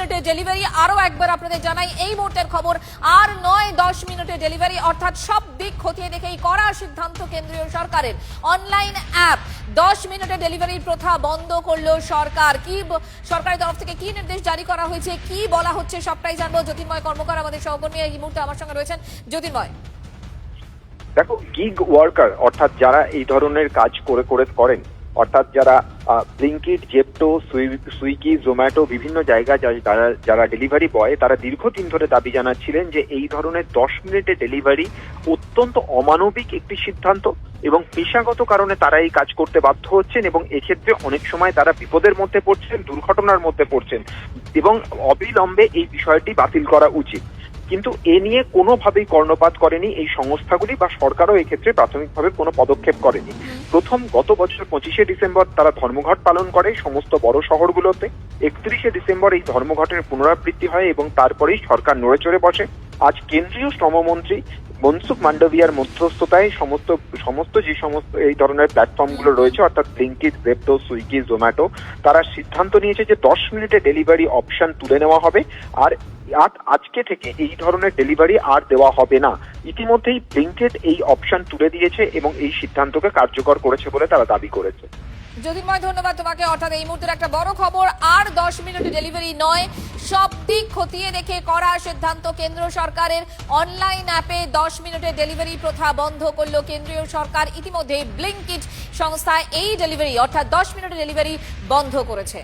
মিনিটে ডেলিভারি। আরো একবার আপনাদের জানাই এই মুহূর্তের খবর, আর নয় 10 মিনিটে ডেলিভারি, অর্থাৎ সব দিক খতিয়ে দেখেই করা সিদ্ধান্ত কেন্দ্রীয় সরকারের। অনলাইন অ্যাপ 10 মিনিটে ডেলিভারির প্রথা বন্ধ করলো সরকার। কি সরকারের তরফ থেকে কি নির্দেশ জারি করা হয়েছে, কি বলা হচ্ছে, সবটাই জানবো। জ্যোতির্ময় কর্মকার আমাদের সহকর্মী এই মুহূর্তে আমার সঙ্গে রয়েছেন। জ্যোতির্ময়, দেখো, গিগ ওয়ার্কার অর্থাৎ যারা এই ধরনের কাজ করেন, অর্থাৎ যারা ব্লিঙ্কিট, জেপ্টো, সুইগি, জোম্যাটো বিভিন্ন জায়গায় যারা ডেলিভারি বয়, তারা দীর্ঘদিন ধরে দাবি জানাচ্ছিলেন যে এই ধরনের 10 মিনিটে ডেলিভারি অত্যন্ত অমানবিক একটি সিদ্ধান্ত এবং পেশাগত কারণে তারা এই কাজ করতে বাধ্য হচ্ছেন এবং এক্ষেত্রে অনেক সময় তারা বিপদের মধ্যে পড়ছেন, দুর্ঘটনার মধ্যে পড়ছেন এবং অবিলম্বে এই বিষয়টি বাতিল করা উচিত। কিন্তু এ নিয়ে কোনোভাবেই কর্ণপাত করেনি এই সংস্থাগুলি বা সরকারও এক্ষেত্রে প্রাথমিকভাবে কোনো পদক্ষেপ করেনি। প্রথম গত বছর 25শে ডিসেম্বর তারা ধর্মঘট পালন করে সমস্ত বড় শহরগুলোতে। 31শে ডিসেম্বর এই ধর্মঘটের পুনরাবৃত্তি হয় এবং তারপরেই সরকার নড়ে চড়ে বসে। আজ কেন্দ্রীয় শ্রমমন্ত্রী মনসুখ মান্ডভিয়ার মধ্যস্থতায় সমস্ত এই ধরনের প্ল্যাটফর্মগুলো রয়েছে, অর্থাৎ ব্লিঙ্কিট, জেপ্টো, সুইগি, জোম্যাটো, তারা সিদ্ধান্ত নিয়েছে যে 10 মিনিটে ডেলিভারি অপশন তুলে নেওয়া হবে আর আজকে থেকে এই ধরনের ডেলিভারি আর দেওয়া হবে না। ইতিমধ্যেই ব্লিঙ্কিট এই অপশন তুলে দিয়েছে এবং এই সিদ্ধান্তকে কার্যকর করেছে বলে তারা দাবি করেছে। জ্যোতির্ময়, ধন্যবাদ তোমাকে। অর্থাৎ এই মুহূর্তের একটা বড় খবর, আর 10 মিনিটে ডেলিভারি নয়, সব দিক খতিয়ে দেখে করা সিদ্ধান্ত কেন্দ্র সরকারের। অনলাইন অ্যাপে 10 মিনিটে ডেলিভারি প্রথা বন্ধ করলো কেন্দ্রীয় সরকার। ইতিমধ্যে ব্লিঙ্কিট সংস্থা এই ডেলিভারি অর্থাৎ 10 মিনিটে ডেলিভারি বন্ধ করেছে।